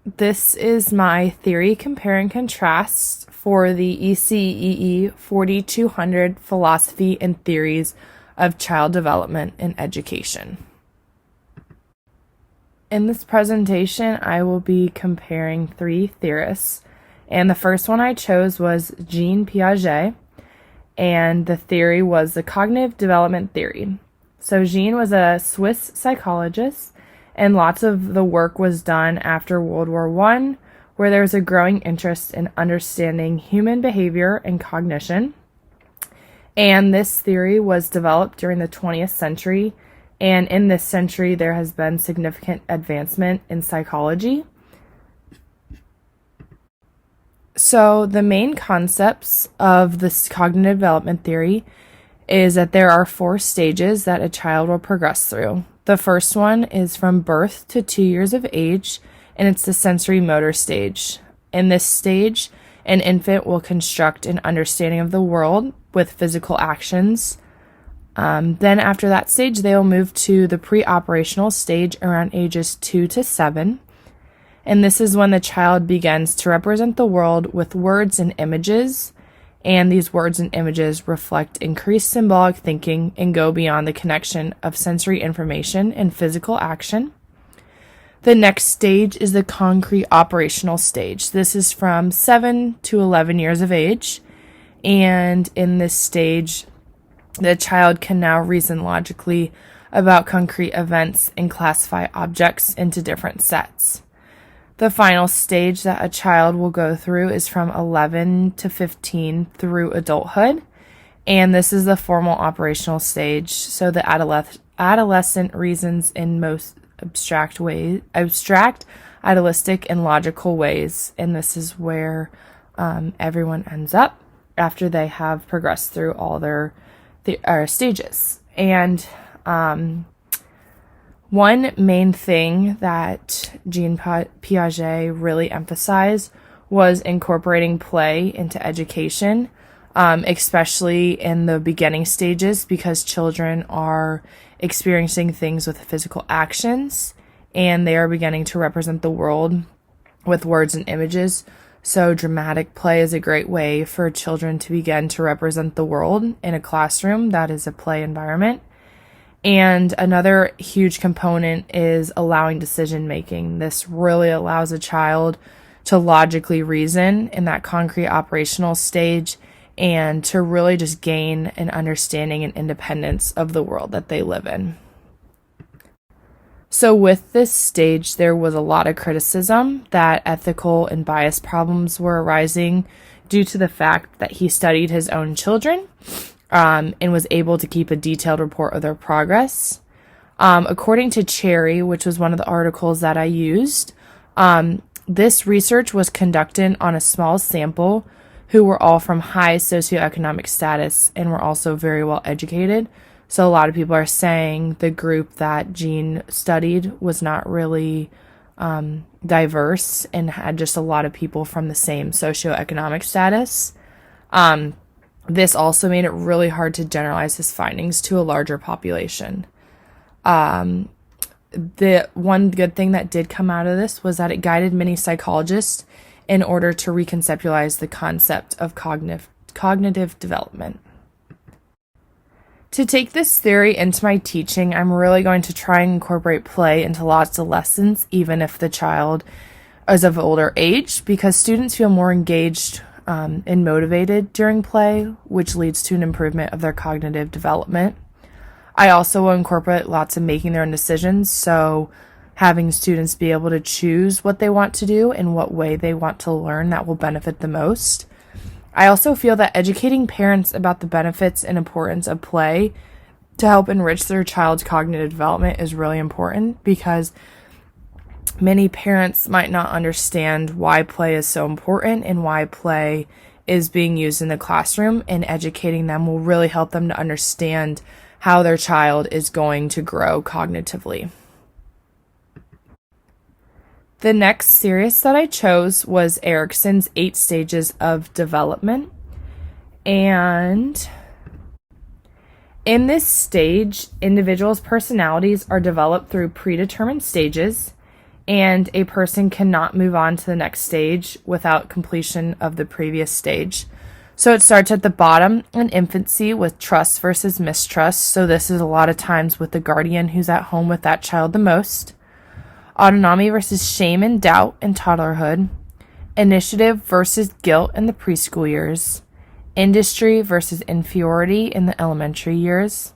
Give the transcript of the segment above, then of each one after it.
This is my theory, compare, and contrast for the ECEE 4200 Philosophy and Theories of Child Development and Education. In this presentation, I will be comparing three theorists, and the first one I chose was Jean Piaget, and the theory was the cognitive development theory. So Jean was a Swiss psychologist, and lots of the work was done after World War I, where there was a growing interest in understanding human behavior and cognition. And this theory was developed during the 20th century, and in this century there has been significant advancement in psychology. So the main concepts of this cognitive development theory is that there are 4 stages that a child will progress through. The first one is from birth to 2 years of age, and it's the sensory motor stage. In this stage, an infant will construct an understanding of the world with physical actions. Then after that stage, they will move to the pre-operational stage around ages 2 to 7. And this is when the child begins to represent the world with words and images. And these words and images reflect increased symbolic thinking and go beyond the connection of sensory information and physical action. The next stage is the concrete operational stage. This is from 7 to 11 years of age. And in this stage, the child can now reason logically about concrete events and classify objects into different sets. The final stage that a child will go through is from 11 to 15 through adulthood, and this is the formal operational stage. So the adolescent reasons in most abstract, idealistic, and logical ways, and this is where everyone ends up after they have progressed through all their stages. And one main thing that Jean Piaget really emphasized was incorporating play into education, especially in the beginning stages, because children are experiencing things with physical actions and they are beginning to represent the world with words and images. So dramatic play is a great way for children to begin to represent the world in a classroom that is a play environment. And another huge component is allowing decision making. This really allows a child to logically reason in that concrete operational stage and to really just gain an understanding and independence of the world that they live in. So with this stage, there was a lot of criticism that ethical and bias problems were arising due to the fact that he studied his own children and was able to keep a detailed report of their progress. According to Cherry, which was one of the articles that I used, this research was conducted on a small sample who were all from high socioeconomic status and were also very well educated. So a lot of people are saying the group that Jean studied was not really diverse and had just a lot of people from the same socioeconomic status. This also made it really hard to generalize his findings to a larger population. The one good thing that did come out of this was that it guided many psychologists in order to reconceptualize the concept of cognitive development. To take this theory into my teaching, I'm really going to try and incorporate play into lots of lessons, even if the child is of older age, because students feel more engaged and motivated during play, which leads to an improvement of their cognitive development. I also will incorporate lots of making their own decisions, so having students be able to choose what they want to do and what way they want to learn that will benefit the most. I also feel that educating parents about the benefits and importance of play to help enrich their child's cognitive development is really important, because many parents might not understand why play is so important and why play is being used in the classroom, and educating them will really help them to understand how their child is going to grow cognitively. The next series that I chose was Erikson's 8 Stages of Development. And in this stage, individuals' personalities are developed through predetermined stages, and a person cannot move on to the next stage without completion of the previous stage. So it starts at the bottom in infancy with trust versus mistrust. So this is a lot of times with the guardian who's at home with that child the most. Autonomy versus shame and doubt in toddlerhood. Initiative versus guilt in the preschool years. Industry versus inferiority in the elementary years.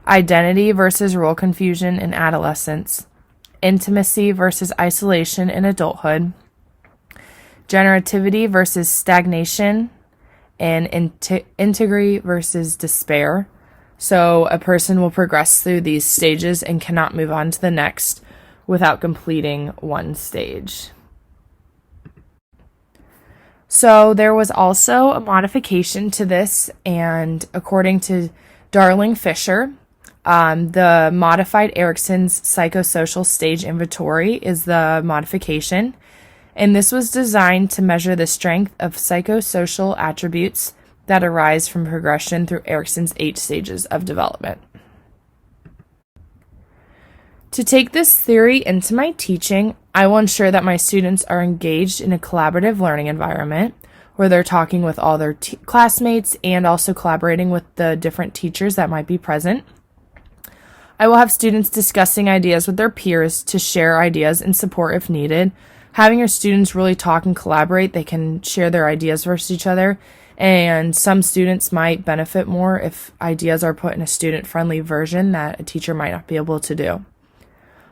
Identity versus role confusion in adolescence. Intimacy versus isolation in adulthood. Generativity versus stagnation, and integrity versus despair. So a person will progress through these stages and cannot move on to the next without completing one stage. So there was also a modification to this, and according to Darling Fisher, the modified Erickson's psychosocial stage inventory is the modification, and this was designed to measure the strength of psychosocial attributes that arise from progression through Erickson's 8 stages of development. To take this theory into my teaching, I will ensure that my students are engaged in a collaborative learning environment where they're talking with all their classmates and also collaborating with the different teachers that might be present. I will have students discussing ideas with their peers to share ideas and support if needed. Having your students really talk and collaborate, they can share their ideas versus each other, and some students might benefit more if ideas are put in a student-friendly version that a teacher might not be able to do.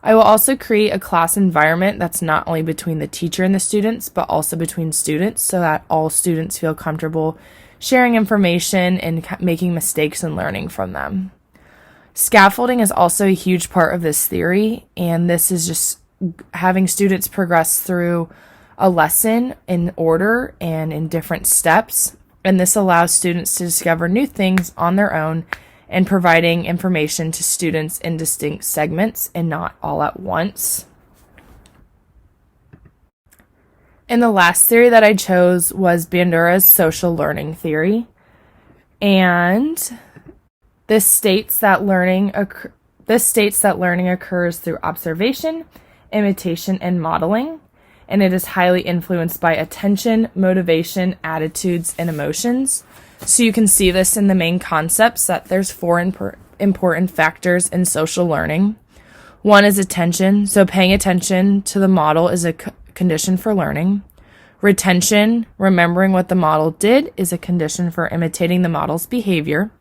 I will also create a class environment that's not only between the teacher and the students, but also between students so that all students feel comfortable sharing information and making mistakes and learning from them. Scaffolding is also a huge part of this theory, and this is just having students progress through a lesson in order and in different steps, and this allows students to discover new things on their own and providing information to students in distinct segments and not all at once. And the last theory that I chose was Bandura's social learning theory, and this states that learning occurs through observation, imitation, and modeling, and it is highly influenced by attention, motivation, attitudes, and emotions. So you can see this in the main concepts that there's 4 important factors in social learning. One is attention, so paying attention to the model is a condition for learning. Retention, remembering what the model did, is a condition for imitating the model's behavior.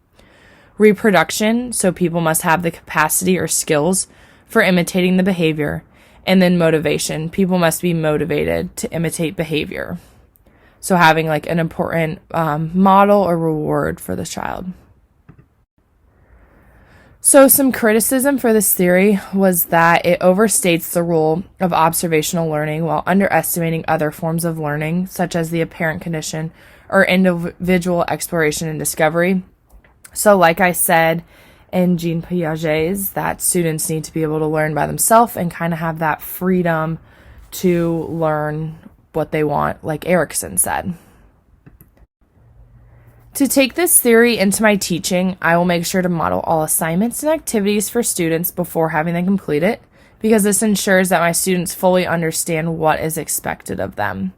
Reproduction, so people must have the capacity or skills for imitating the behavior. And then motivation, people must be motivated to imitate behavior. So having like an important model or reward for the child. So some criticism for this theory was that it overstates the role of observational learning while underestimating other forms of learning, such as the apparent condition or individual exploration and discovery. So like I said in Jean Piaget's, that students need to be able to learn by themselves and kind of have that freedom to learn what they want, like Erickson said. To take this theory into my teaching, I will make sure to model all assignments and activities for students before having them complete it, because this ensures that my students fully understand what is expected of them.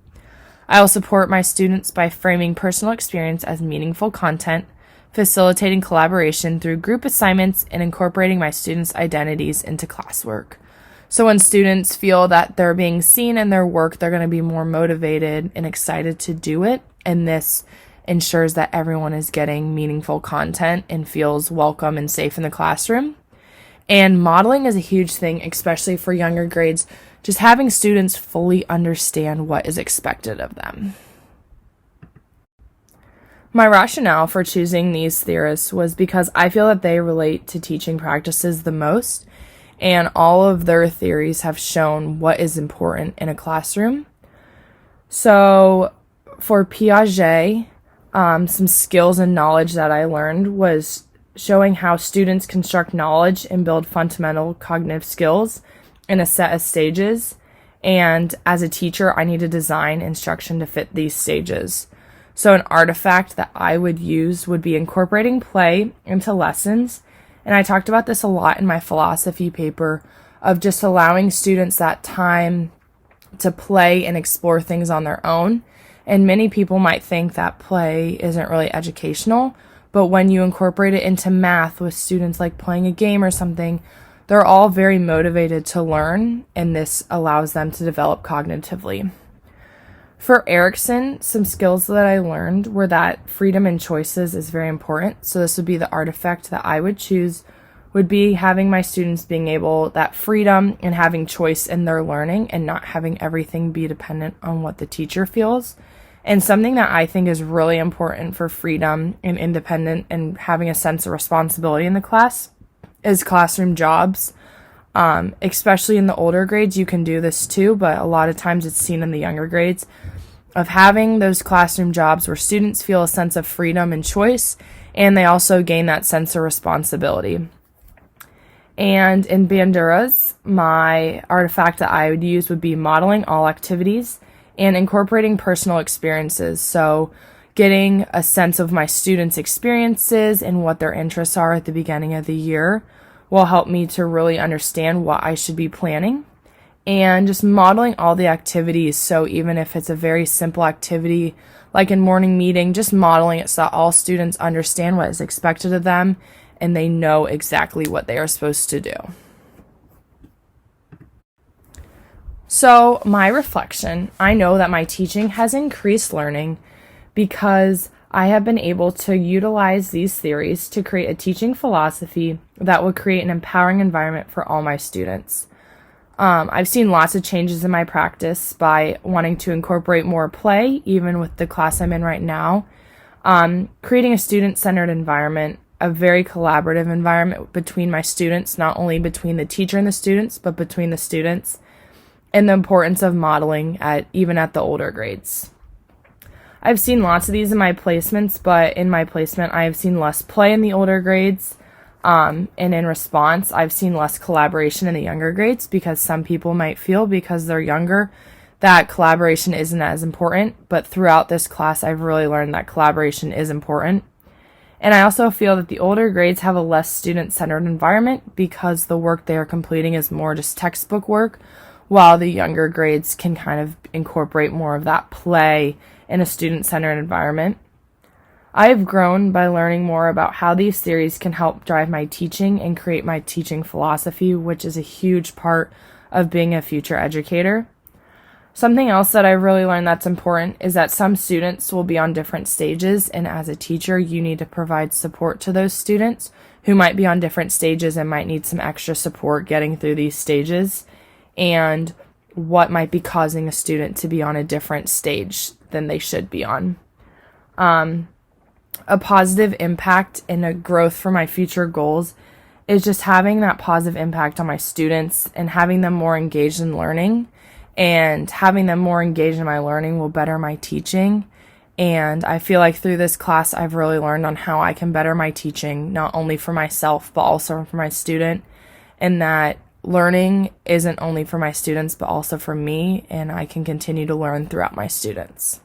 I will support my students by framing personal experience as meaningful content, facilitating collaboration through group assignments, and incorporating my students' identities into classwork. So when students feel that they're being seen in their work, they're going to be more motivated and excited to do it, and this ensures that everyone is getting meaningful content and feels welcome and safe in the classroom. And modeling is a huge thing, especially for younger grades, just having students fully understand what is expected of them. My rationale for choosing these theorists was because I feel that they relate to teaching practices the most, and all of their theories have shown what is important in a classroom. So for Piaget, some skills and knowledge that I learned was showing how students construct knowledge and build fundamental cognitive skills in a set of stages. And as a teacher, I need to design instruction to fit these stages. So an artifact that I would use would be incorporating play into lessons. And I talked about this a lot in my philosophy paper of just allowing students that time to play and explore things on their own. And many people might think that play isn't really educational, but when you incorporate it into math with students like playing a game or something, they're all very motivated to learn, and this allows them to develop cognitively. For Erickson, some skills that I learned were that freedom and choices is very important. So this would be the artifact that I would choose, would be having my students being able, that freedom and having choice in their learning and not having everything be dependent on what the teacher feels. And something that I think is really important for freedom and independent and having a sense of responsibility in the class is classroom jobs. Especially in the older grades, you can do this too, but a lot of times it's seen in the younger grades, of having those classroom jobs where students feel a sense of freedom and choice, and they also gain that sense of responsibility. And in Banduras, my artifact that I would use would be modeling all activities and incorporating personal experiences. So getting a sense of my students' experiences and what their interests are at the beginning of the year will help me to really understand what I should be planning. And just modeling all the activities, so even if it's a very simple activity like in morning meeting, just modeling it so that all students understand what is expected of them and they know exactly what they are supposed to do. So my reflection, I know that my teaching has increased learning because I have been able to utilize these theories to create a teaching philosophy that will create an empowering environment for all my students. I've seen lots of changes in my practice by wanting to incorporate more play, even with the class I'm in right now. Creating a student-centered environment, a very collaborative environment between my students, not only between the teacher and the students, but between the students, and the importance of modeling even at the older grades. I've seen lots of these in my placements, but in my placement, I have seen less play in the older grades. And in response, I've seen less collaboration in the younger grades because some people might feel because they're younger that collaboration isn't as important. But throughout this class, I've really learned that collaboration is important. And I also feel that the older grades have a less student-centered environment because the work they are completing is more just textbook work, while the younger grades can kind of incorporate more of that play in a student-centered environment. I have grown by learning more about how these theories can help drive my teaching and create my teaching philosophy, which is a huge part of being a future educator. Something else that I've really learned that's important is that some students will be on different stages, and as a teacher, you need to provide support to those students who might be on different stages and might need some extra support getting through these stages, and what might be causing a student to be on a different stage than they should be on. A positive impact and a growth for my future goals is just having that positive impact on my students and having them more engaged in learning, and having them more engaged in my learning will better my teaching. And I feel like through this class, I've really learned on how I can better my teaching, not only for myself, but also for my student, and that learning isn't only for my students, but also for me, and I can continue to learn throughout my students.